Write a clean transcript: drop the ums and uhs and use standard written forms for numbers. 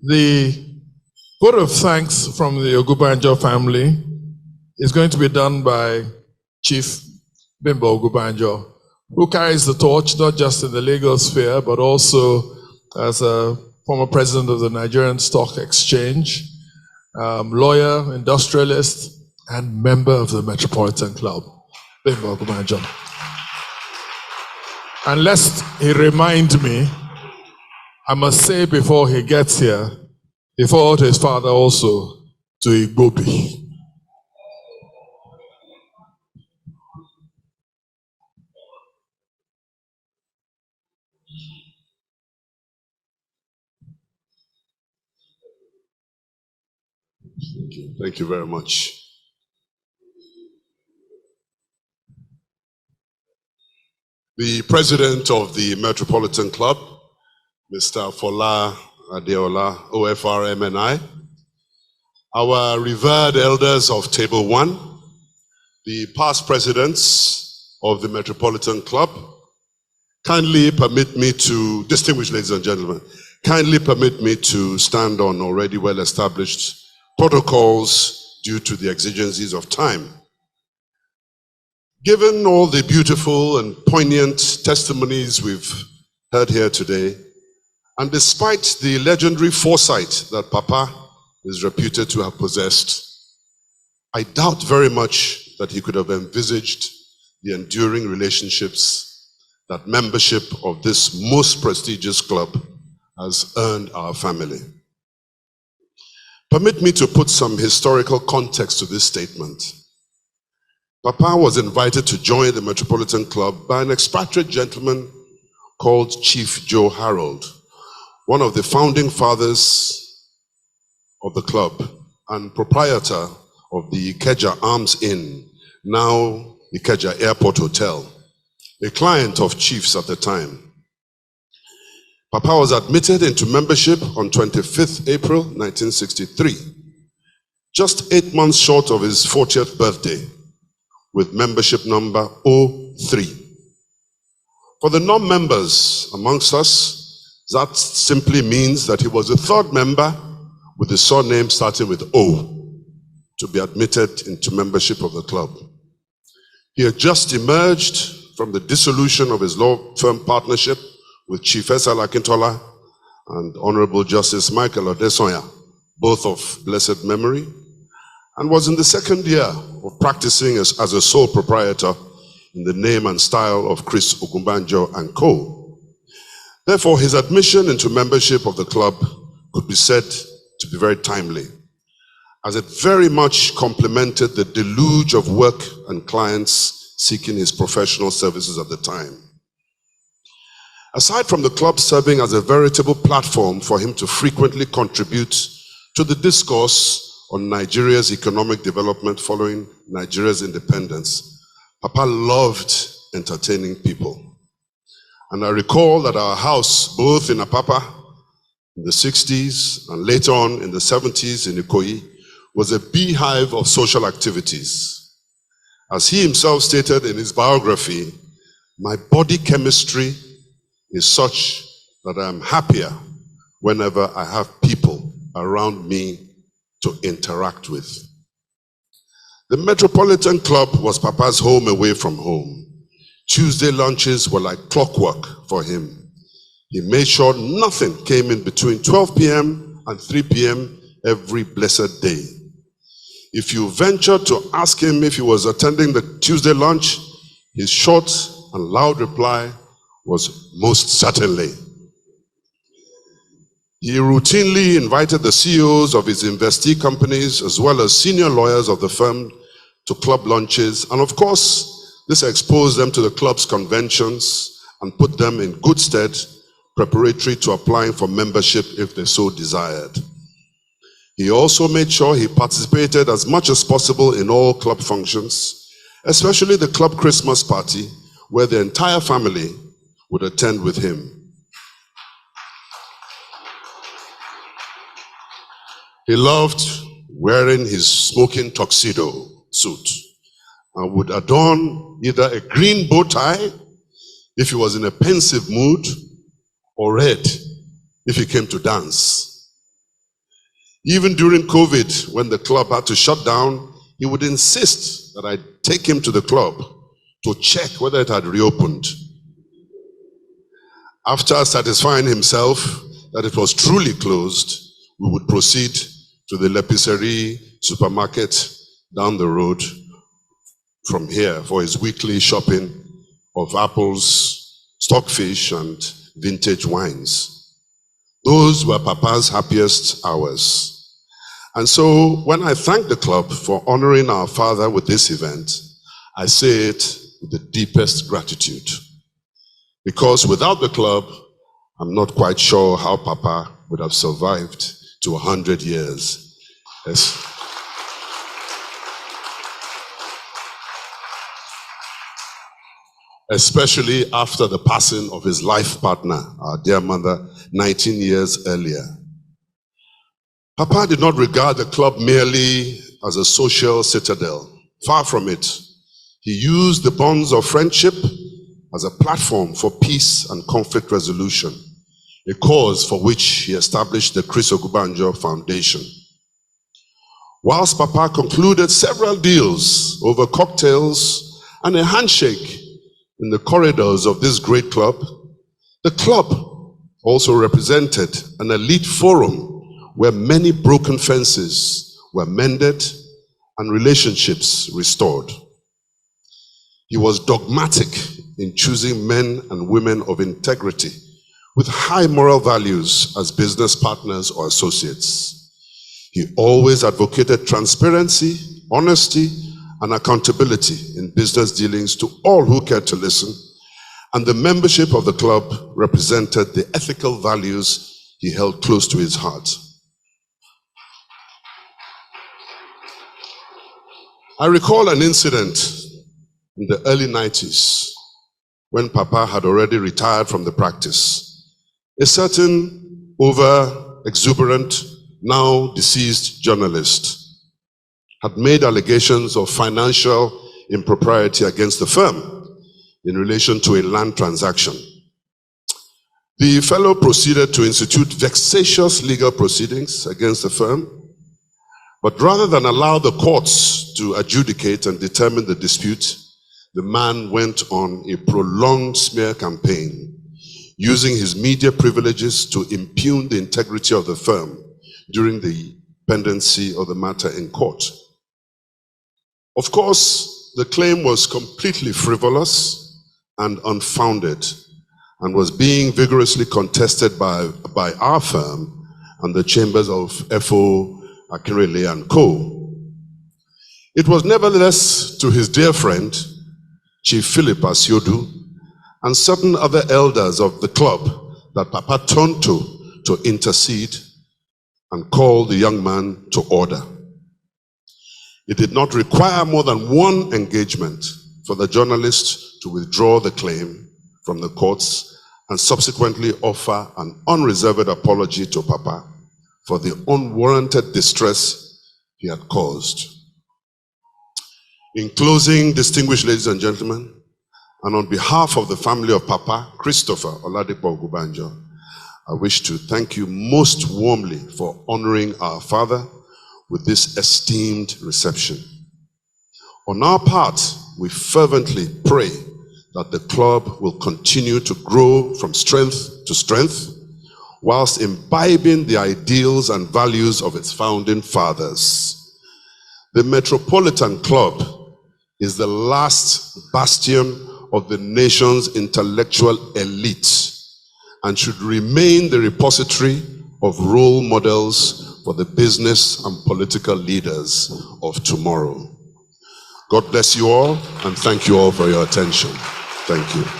The vote of thanks from the Ogunbanjo family is going to be done by Chief Bimbo Ogunbanjo, who carries the torch not just in the legal sphere, but also as a former president of the Nigerian Stock Exchange, lawyer, industrialist, and member of the Metropolitan Club. Bimbo Ogunbanjo. And lest he remind me, I must say before he gets here, he followed his father also to Igbobi. Thank you very much. The president of the Metropolitan Club, Mr. Fola Adeola, OFR MNI, our revered elders of Table 1, the past presidents of the Metropolitan Club, kindly permit me to, distinguished ladies and gentlemen, kindly permit me to stand on already well-established protocols due to the exigencies of time. Given all the beautiful and poignant testimonies we've heard here today, and despite the legendary foresight that Papa is reputed to have possessed, I doubt very much that he could have envisaged the enduring relationships that membership of this most prestigious club has earned our family. Permit me to put some historical context to this statement. Papa was invited to join the Metropolitan Club by an expatriate gentleman called Chief Joe Harold, one of the founding fathers of the club and proprietor of the Ikeja Arms Inn, now Ikeja Airport Hotel, a client of Chief's at the time. Papa was admitted into membership on 25th April 1963, just 8 months short of his 40th birthday, with membership number 03. For the non-members amongst us, that simply means that he was the third member with a surname starting with O to be admitted into membership of the club. He had just emerged from the dissolution of his law firm partnership with Chief S.L. Akintola and Honorable Justice Michael Odesonya, both of blessed memory, and was in the second year of practicing as a sole proprietor in the name and style of Chris Ogunbanjo and Co. Therefore, his admission into membership of the club could be said to be very timely, as it very much complemented the deluge of work and clients seeking his professional services at the time. Aside from the club serving as a veritable platform for him to frequently contribute to the discourse on Nigeria's economic development following Nigeria's independence, Papa loved entertaining people. And I recall that our house, both in Apapa in the 60s and later on in the 70s in Ikoyi, was a beehive of social activities. As he himself stated in his biography, my body chemistry is such that I am happier whenever I have people around me to interact with. The Metropolitan Club was Papa's home away from home. Tuesday lunches were like clockwork for him. He made sure nothing came in between 12 p.m. and 3 p.m. every blessed day. If you ventured to ask him if he was attending the Tuesday lunch, his short and loud reply was most certainly. He routinely invited the CEOs of his investee companies as well as senior lawyers of the firm to club lunches, and of course, this exposed them to the club's conventions and put them in good stead preparatory to applying for membership if they so desired. He also made sure he participated as much as possible in all club functions, especially the club Christmas party, where the entire family would attend with him. He loved wearing his smoking tuxedo suit and would adorn either a green bow tie if he was in a pensive mood, or red if he came to dance. Even during COVID, when the club had to shut down, he would insist that I take him to the club to check whether it had reopened. After satisfying himself that it was truly closed, we would proceed to the Lepiserie supermarket down the road from here for his weekly shopping of apples, stockfish, and vintage wines. Those were Papa's happiest hours. And so when I thank the club for honoring our father with this event, I say it with the deepest gratitude. Because without the club, I'm not quite sure how Papa would have survived to 100 years. Yes. Especially after the passing of his life partner, our dear mother, 19 years earlier. Papa did not regard the club merely as a social citadel. Far from it. He used the bonds of friendship as a platform for peace and conflict resolution, a cause for which he established the Chris Ogunbanjo Foundation. Whilst Papa concluded several deals over cocktails and a handshake in the corridors of this great club, the club also represented an elite forum where many broken fences were mended and relationships restored. He was dogmatic in choosing men and women of integrity with high moral values as business partners or associates. He always advocated transparency, honesty, and accountability in business dealings to all who cared to listen, and the membership of the club represented the ethical values he held close to his heart. I recall an incident in the early 90s when Papa had already retired from the practice. A certain over-exuberant, now deceased journalist had made allegations of financial impropriety against the firm in relation to a land transaction. The fellow proceeded to institute vexatious legal proceedings against the firm, but rather than allow the courts to adjudicate and determine the dispute, the man went on a prolonged smear campaign, using his media privileges to impugn the integrity of the firm during the pendency of the matter in court. Of course, the claim was completely frivolous and unfounded and was being vigorously contested by our firm and the chambers of F.O. Akinrele and Co. It was nevertheless to his dear friend, Chief Philip Asiodu, and certain other elders of the club that Papa turned to intercede and call the young man to order. It did not require more than one engagement for the journalist to withdraw the claim from the courts and subsequently offer an unreserved apology to Papa for the unwarranted distress he had caused. In closing, distinguished ladies and gentlemen, and on behalf of the family of Papa Christopher Oladipo Ogunbanjo, I wish to thank you most warmly for honoring our father with this esteemed reception. On our part, we fervently pray that the club will continue to grow from strength to strength, whilst imbibing the ideals and values of its founding fathers. The Metropolitan Club is the last bastion of the nation's intellectual elite and should remain the repository of role models for the business and political leaders of tomorrow. God bless you all, and thank you all for your attention. Thank you.